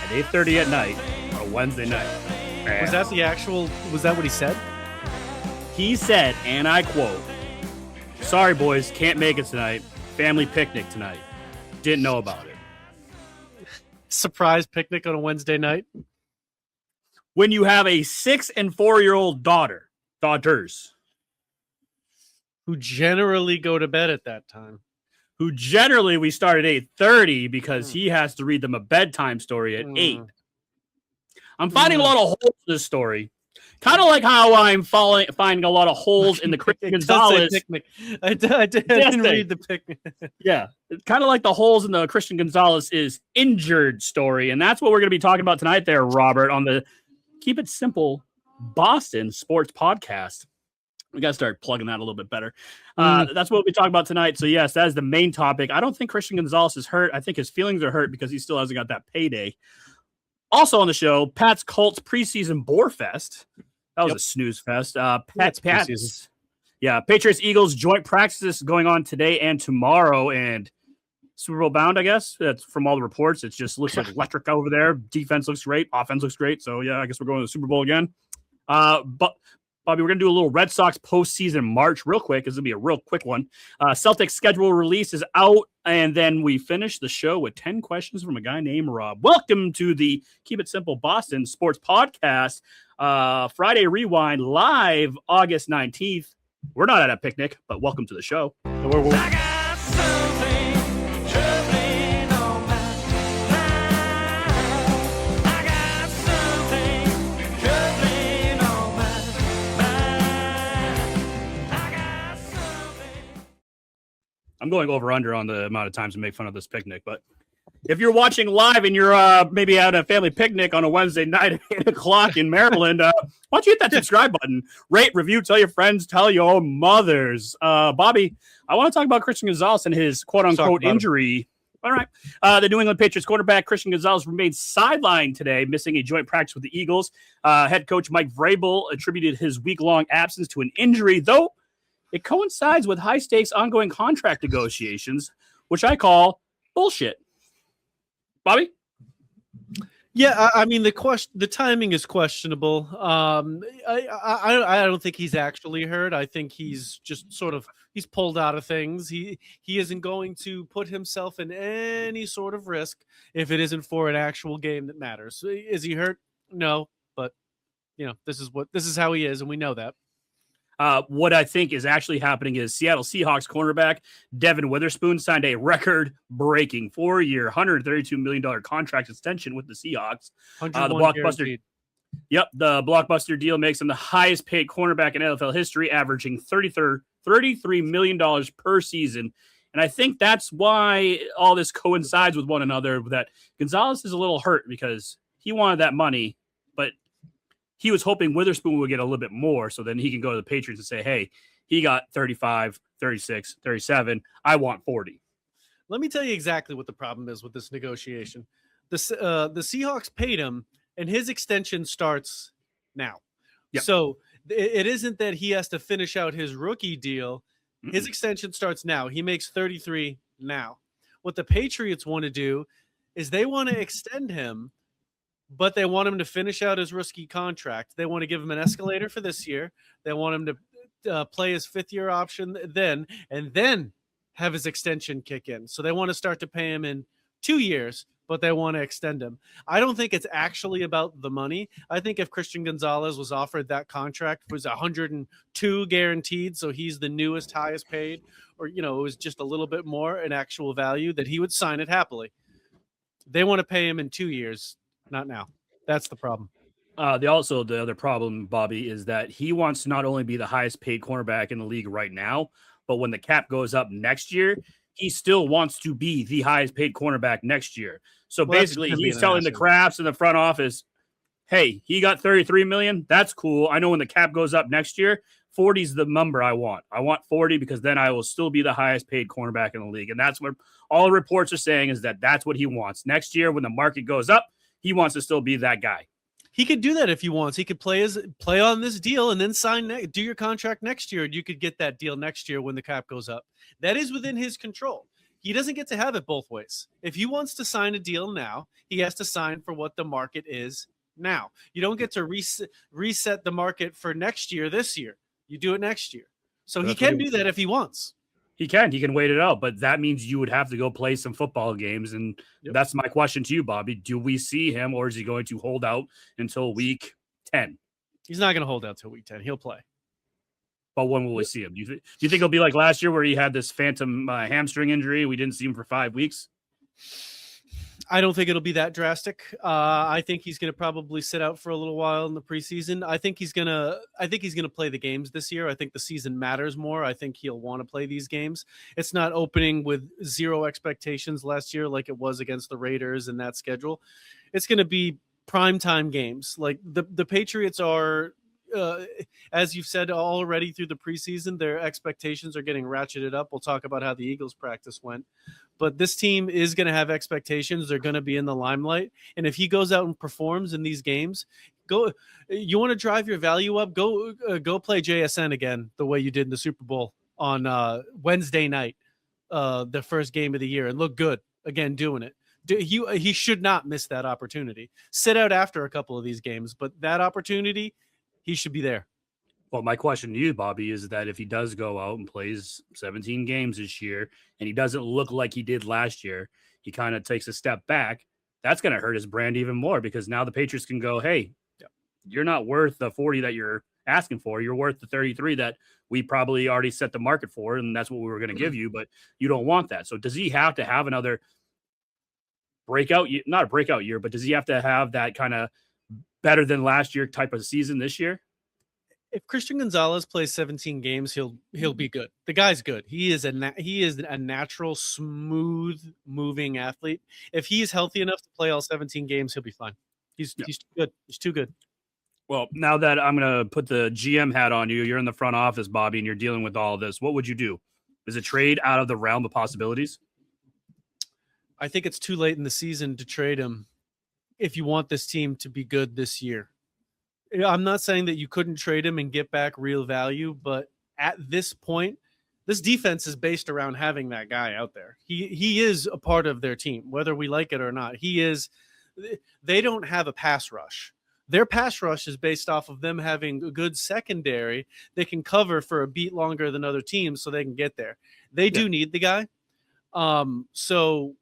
at 8:30 at night on a Wednesday night. Was that what he said? He said, and I quote, "Sorry, boys, can't make it tonight. Family picnic tonight. Didn't know about it." Surprise picnic on a Wednesday night? When you have a 6 and 4-year-old daughters, who generally go to bed at that time. Who generally we start at 8:30 because he has to read them a bedtime story at 8. I'm finding a lot of holes in this story. Kind of like how I'm finding a lot of holes in the Christian Gonzalez. I didn't read the picnic. Yeah, it's kind of like the holes in the Christian Gonzalez is injured story. And that's what we're going to be talking about tonight there, Robert, on the Keep It Simple Boston Sports Podcast. We got to start plugging that a little bit better. That's what we'll be talking about tonight. So, yes, that is the main topic. I don't think Christian Gonzalez is hurt. I think his feelings are hurt because he still hasn't got that payday. Also on the show, Pat's Colts preseason Boar Fest. That was a snooze fest. Pat's Patriots Eagles joint practices going on today and tomorrow, and Super Bowl bound, I guess. That's from all the reports. It just looks like electric over there. Defense looks great. Offense looks great. So, yeah, I guess we're going to the Super Bowl again. But Bobby, we're going to do a little Red Sox postseason March real quick. This will be a real quick one. Celtics schedule release is out, and then we finish the show with 10 questions from a guy named Rob. Welcome to the Keep It Simple Boston Sports Podcast. Friday Rewind live August 19th. We're not at a picnic, but welcome to the show. I'm going over under on the amount of times to make fun of this picnic, but if you're watching live and you're maybe at a family picnic on a Wednesday night at 8 o'clock in Maryland, why don't you hit that subscribe button, rate, review, tell your friends, tell your mothers. Bobby, I want to talk about Christian Gonzalez and his quote-unquote injury. All right. The New England Patriots quarterback Christian Gonzalez remained sidelined today, missing a joint practice with the Eagles. Head coach Mike Vrabel attributed his week-long absence to an injury, though it coincides with high-stakes ongoing contract negotiations, which I call bullshit. Bobby? Yeah, I mean the timing is questionable. I don't think he's actually hurt. I think he's just he's pulled out of things. He isn't going to put himself in any sort of risk if it isn't for an actual game that matters. Is he hurt? No, but this is how he is, and we know that. What I think is actually happening is Seattle Seahawks cornerback Devon Witherspoon signed a record-breaking 4-year, $132 million contract extension with the Seahawks. The blockbuster deal makes him the highest-paid cornerback in NFL history, averaging $33 million per season. And I think that's why all this coincides with one another, that Gonzalez is a little hurt because he wanted that money, but he was hoping Witherspoon would get a little bit more so then he can go to the Patriots and say, hey, he got 35, 36, 37. I want 40. Let me tell you exactly what the problem is with this negotiation. The Seahawks paid him, and his extension starts now. Yep. So it isn't that he has to finish out his rookie deal. Mm-hmm. His extension starts now. He makes 33 now. What the Patriots want to do is they want to extend him, but they want him to finish out his rookie contract. They want to give him an escalator for this year. They want him to play his 5th-year option then, and then have his extension kick in. So they want to start to pay him in 2 years, but they want to extend him. I don't think it's actually about the money. I think if Christian Gonzalez was offered that contract, it was 102 guaranteed, so he's the newest, highest paid, or it was just a little bit more in actual value, that he would sign it happily. They want to pay him in 2 years. Not now. That's the problem. The other problem, Bobby, is that he wants to not only be the highest paid cornerback in the league right now, but when the cap goes up next year, he still wants to be the highest paid cornerback next year. So basically, he's telling the crafts in the front office, hey, he got $33 million. That's cool. I know when the cap goes up next year, 40 is the number I want. I want 40 because then I will still be the highest paid cornerback in the league. And that's what all the reports are saying, is that that's what he wants. Next year, when the market goes up, he wants to still be that guy. He could do that if he wants. He could play on this deal and then do your contract next year, and you could get that deal next year when the cap goes up. That is within his control. he doesn't get to have it both ways. If he wants to sign a deal now, he has to sign for what the market is now. You don't get to reset the market for next year this year. You do it next year. So he can do that if he wants. He can wait it out, but that means you would have to go play some football games. And that's my question to you, Bobby. Do we see him, or is he going to hold out until week 10? He's not going to hold out till week 10. He'll play. But when will we see him? Do you think it'll be like last year where he had this phantom hamstring injury? We didn't see him for 5 weeks. I don't think it'll be that drastic. I think he's going to probably sit out for a little while in the preseason. I think he's going to play the games this year. I think the season matters more. I think he'll want to play these games. It's not opening with zero expectations last year like it was against the Raiders in that schedule. It's going to be primetime games. Like the Patriots are, as you've said already through the preseason, their expectations are getting ratcheted up. We'll talk about how the Eagles practice went. But this team is going to have expectations. They're going to be in the limelight. And if he goes out and performs in these games, you want to drive your value up, go play JSN again the way you did in the Super Bowl on Wednesday night, the first game of the year, and look good again doing it. He should not miss that opportunity. Sit out after a couple of these games, but that opportunity, he should be there. Well, my question to you, Bobby, is that if he does go out and plays 17 games this year and he doesn't look like he did last year, he kind of takes a step back, that's going to hurt his brand even more, because now the Patriots can go, hey, you're not worth the 40 that you're asking for. You're worth the 33 that we probably already set the market for, and that's what we were going to give you, but you don't want that. So does he have to have another not a breakout year, but does he have to have that kind of better than last year type of season this year? If Christian Gonzalez plays 17 games, he'll be good. The guy's good. He is a natural, smooth moving athlete. If he's healthy enough to play all 17 games, he'll be fine. He's too good. He's too good. Well, now that I'm going to put the GM hat on you, you're in the front office, Bobby, and you're dealing with all of this. What would you do? Is a trade out of the realm of possibilities? I think it's too late in the season to trade him if you want this team to be good this year. I'm not saying that you couldn't trade him and get back real value, but at this point, this defense is based around having that guy out there. He is a part of their team, whether we like it or not. He is. They don't have a pass rush. Their pass rush is based off of them having a good secondary they can cover for a beat longer than other teams so they can get there. They do need the guy. So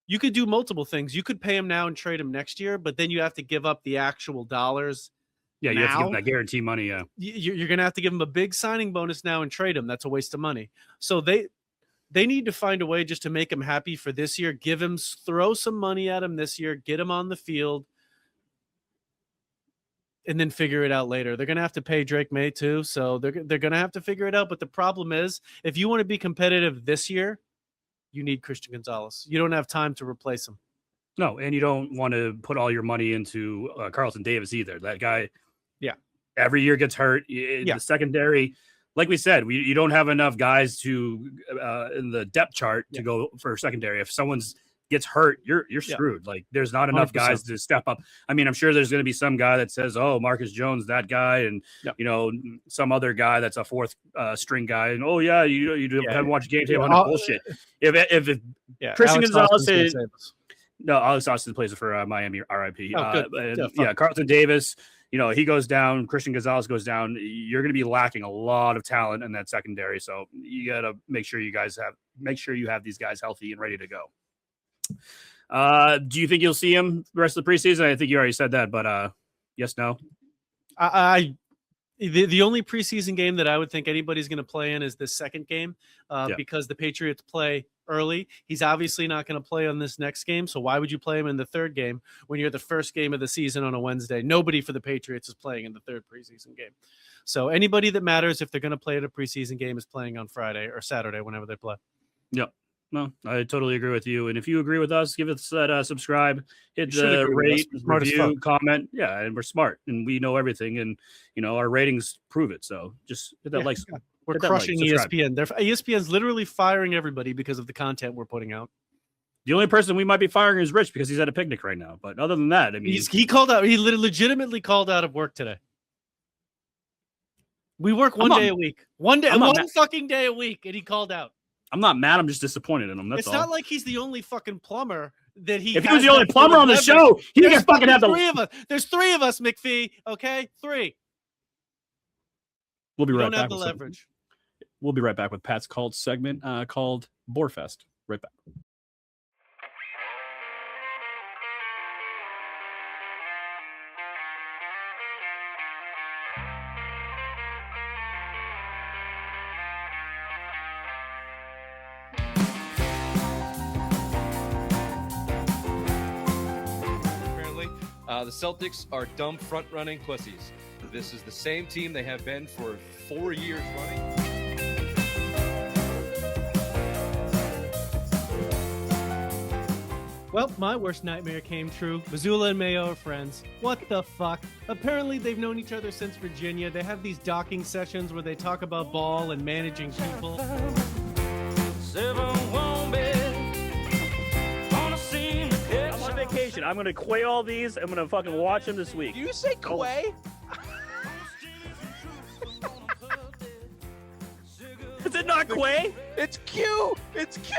you could do multiple things. You could pay him now and trade him next year, but then you have to give up the actual dollars. Yeah, you have to give him that guarantee money. Yeah, you're going to have to give him a big signing bonus now and trade him. That's a waste of money. So they need to find a way just to make him happy for this year. Throw some money at him this year, get him on the field, and then figure it out later. They're going to have to pay Drake May too, so they're going to have to figure it out. But the problem is, if you want to be competitive this year, you need Christian Gonzalez. You don't have time to replace him. No, and you don't want to put all your money into Carlton Davis either. That guy, every year gets hurt. The secondary, like we said, you don't have enough guys to in the depth chart to go for secondary. If someone's gets hurt, you're screwed. Like there's not enough 100%. Guys to step up. I mean, I'm sure there's going to be some guy that says, "Oh, Marcus Jones, that guy," and some other guy that's a fourth string guy, and you haven't watched game tape on that bullshit. If Christian Gonzalez is Alex Austin plays for Miami, RIP. Carlton Davis, he goes down. Christian Gonzalez goes down. You're going to be lacking a lot of talent in that secondary. So you got to make sure you have these guys healthy and ready to go. Do you think you'll see him the rest of the preseason? I think you already said that, but yes, no. The only preseason game that I would think anybody's going to play in is the second game because the Patriots play early. He's obviously not going to play on this next game, so why would you play him in the third game when you're the first game of the season on a Wednesday? Nobody for the Patriots is playing in the third preseason game. So anybody that matters, if they're going to play at a preseason game, is playing on Friday or Saturday, whenever they play. Yep. No, I totally agree with you. And if you agree with us, give us that subscribe, hit the rate, review, comment. Yeah, and we're smart and we know everything, and our ratings prove it. So just hit that We're crushing ESPN. ESPN's literally firing everybody because of the content we're putting out. The only person we might be firing is Rich because he's at a picnic right now. But other than that, I mean, he called out. He legitimately called out of work today. We work one day a week. One fucking day a week, and he called out. I'm not mad. I'm just disappointed in him. That's It's all. not like he's the only fucking plumber that he. If he was the only plumber on the show, he could fucking have three of us. There's 3 of us, McPhee. Okay, 3. We'll be right don't back. Have the leverage. We'll be right back with Pat's called segment called Boarfest. Right back. The Celtics are dumb front-running pussies. This is the same team they have been for 4 years running. Well, my worst nightmare came true. Missoula and Mayo are friends. What the fuck? Apparently they've known each other since Virginia. They have these docking sessions where they talk about ball and managing people. Vacation. I'm gonna quay all these. I'm gonna fucking watch them this week. Do you say quay? Is it not quay? It's Q. It's Q.